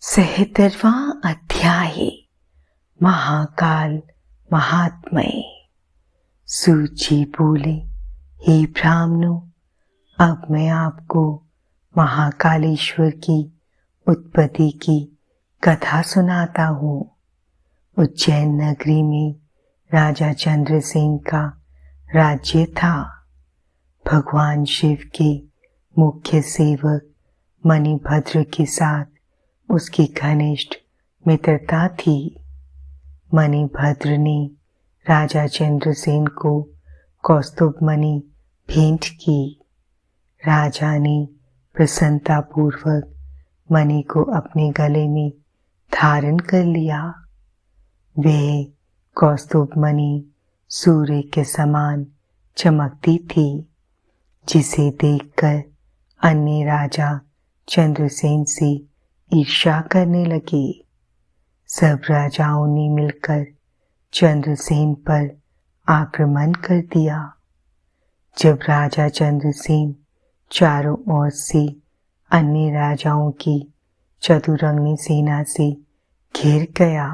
71वां अध्याय महाकाल महात्म्य। सूत जी बोले, हे ब्राह्मणों, अब मैं आपको महाकालेश्वर की उत्पत्ति की कथा सुनाता हूँ। उज्जैन नगरी में राजा चंद्रसेन का राज्य था। भगवान शिव के मुख्य सेवक मणिभद्र के साथ उसकी घनिष्ठ मित्रता थी। मणिभद्र ने राजा चंद्रसेन को कौस्तुभ मणि भेंट की। राजा ने प्रसन्नता पूर्वक मणि को अपने गले में धारण कर लिया। वह कौस्तुभ मणि सूर्य के समान चमकती थी, जिसे देखकर अन्य राजा चंद्रसेन से ईर्ष्या करने लगे। सब राजाओं ने मिलकर चंद्रसेन पर आक्रमण कर दिया। जब राजा चंद्रसेन चारों ओर से अन्य राजाओं की चतुरंगी सेना से घिर गया,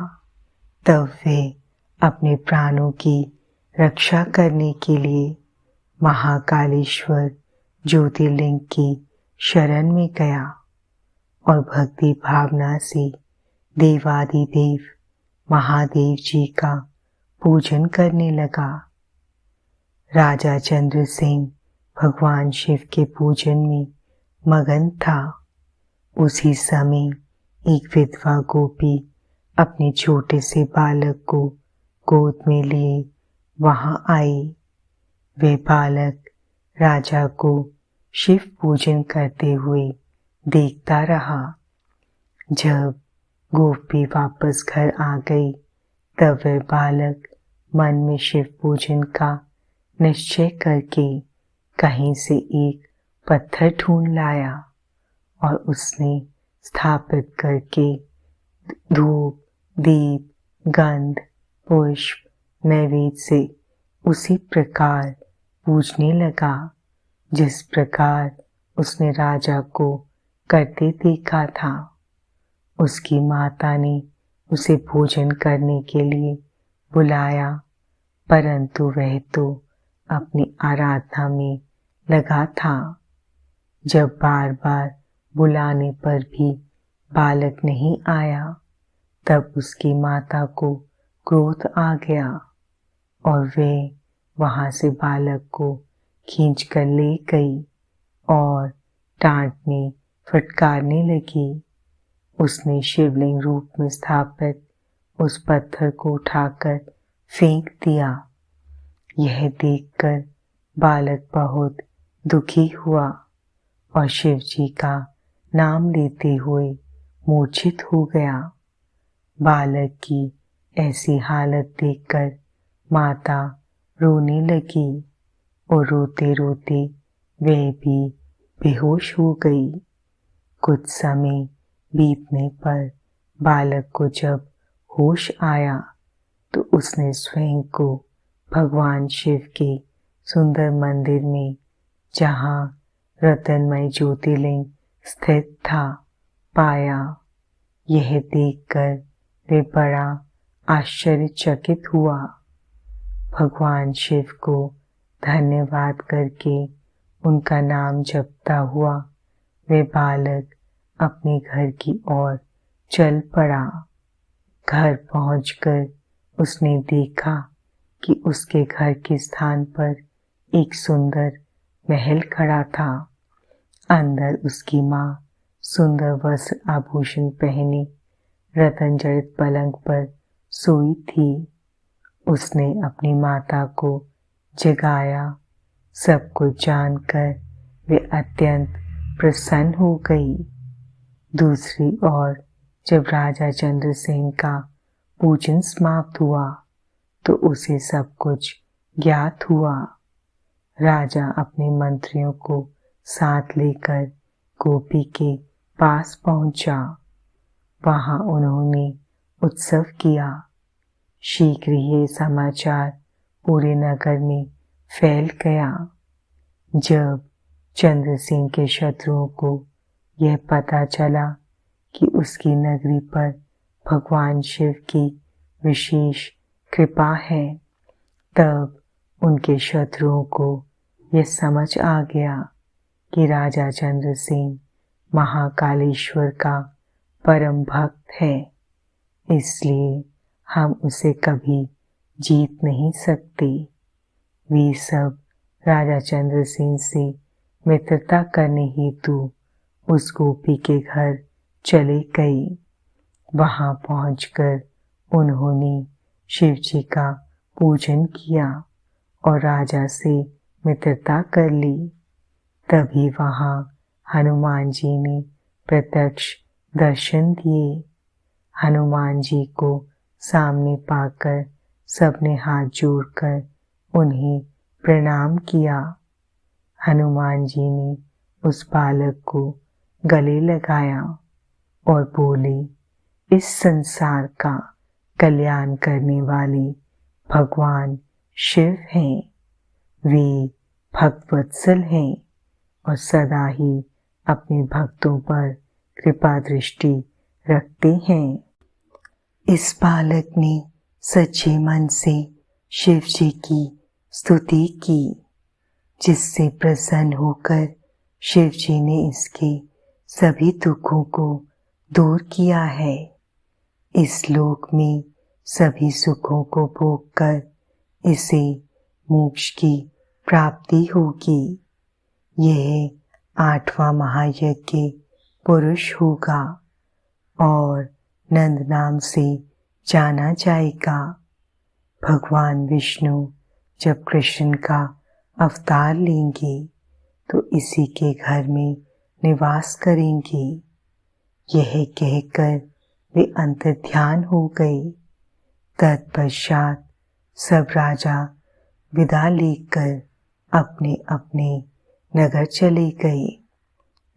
तब वह अपने प्राणों की रक्षा करने के लिए महाकालेश्वर ज्योतिर्लिंग की शरण में गया और भक्ति भावना से देवादिदेव महादेव जी का पूजन करने लगा। राजा चंद्रसेन भगवान शिव के पूजन में मगन था। उसी समय एक विधवा गोपी अपने छोटे से बालक को गोद में लिए वहां आई। वे बालक राजा को शिव पूजन करते हुए देखता रहा। जब गोपी वापस घर आ गई, तब वह बालक मन में शिव पूजन का निश्चय करके कहीं से एक पत्थर ढूंढ लाया और उसने स्थापित करके धूप, दीप, गंध, पुष्प, नैवेद्य से उसी प्रकार पूजने लगा जिस प्रकार उसने राजा को करते देखा था। उसकी माता ने उसे भोजन करने के लिए बुलाया, परंतु वह तो अपनी आराधना में लगा था। जब बार बार बुलाने पर भी बालक नहीं आया, तब उसकी माता को क्रोध आ गया और वह वहां से बालक को खींचकर ले गई और डांटने फटकारने लगी। उसने शिवलिंग रूप में स्थापित उस पत्थर को उठाकर फेंक दिया। यह देखकर बालक बहुत दुखी हुआ और शिव जी का नाम लेते हुए मूर्छित हो गया। बालक की ऐसी हालत देखकर माता रोने लगी और रोते रोते वह भी बेहोश हो गई। कुछ समय बीतने पर बालक को जब होश आया, तो उसने स्वयं को भगवान शिव के सुंदर मंदिर में, जहाँ रत्नमय ज्योतिर्लिंग स्थित था, पाया। यह देखकर वे बड़ा आश्चर्यचकित हुआ। भगवान शिव को धन्यवाद करके उनका नाम जपता हुआ वे बालक अपने घर की ओर चल पड़ा। घर पहुंचकर उसने देखा कि उसके घर के स्थान पर एक सुंदर महल खड़ा था। अंदर उसकी माँ सुंदर वस्त्र आभूषण पहने रत्न जड़ित पलंग पर सोई थी। उसने अपनी माता को जगाया। सब कुछ जानकर वे अत्यंत प्रसन्न हो गई। दूसरी ओर जब राजा चंद्रसेन का पूजन समाप्त हुआ, तो उसे सब कुछ ज्ञात हुआ। राजा अपने मंत्रियों को साथ लेकर गोपी के पास पहुंचा। वहां उन्होंने उत्सव किया। शीघ्र ये समाचार पूरे नगर में फैल गया। जब चंद्रसेन के शत्रुओं को यह पता चला कि उसकी नगरी पर भगवान शिव की विशेष कृपा है, तब उनके शत्रुओं को यह समझ आ गया कि राजा चंद्रसेन महाकालेश्वर का परम भक्त है, इसलिए हम उसे कभी जीत नहीं सकते। वे सब राजा चंद्रसेन से मित्रता करने हेतु उस गोपी के घर चले गए। वहां पहुंचकर उन्होंने शिव जी का पूजन किया और राजा से मित्रता कर ली। तभी वहां हनुमान जी ने प्रत्यक्ष दर्शन दिए। हनुमान जी को सामने पाकर सबने हाथ जोड़कर उन्हें प्रणाम किया। हनुमान जी ने उस बालक को गले लगाया और बोले, इस संसार का कल्याण करने वाले भगवान शिव हैं। वे भक्तवत्सल हैं और सदा ही अपने भक्तों पर कृपा दृष्टि रखते हैं। इस बालक ने सच्चे मन से शिव जी की स्तुति की, जिससे प्रसन्न होकर शिव जी ने इसके सभी दुखों को दूर किया है। इस लोक में सभी सुखों को भोगकर इसे मोक्ष की प्राप्ति होगी। यह 8वां महायज्ञ पुरुष होगा और नंद नाम से जाना जाएगा। भगवान विष्णु जब कृष्ण का अवतार लेंगे तो इसी के घर में निवास करेंगे। यह कहकर वे अंतर्ध्यान हो गए। तत्पश्चात सब राजा विदा लेकर अपने अपने नगर चले गए।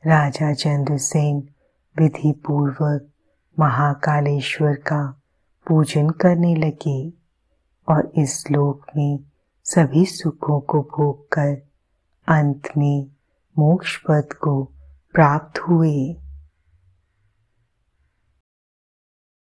राजा चंद्रसेन विधि पूर्वक महाकालेश्वर का पूजन करने लगे और इस लोक में सभी सुखों को भोगकर अंत में मोक्ष पद को प्राप्त हुए।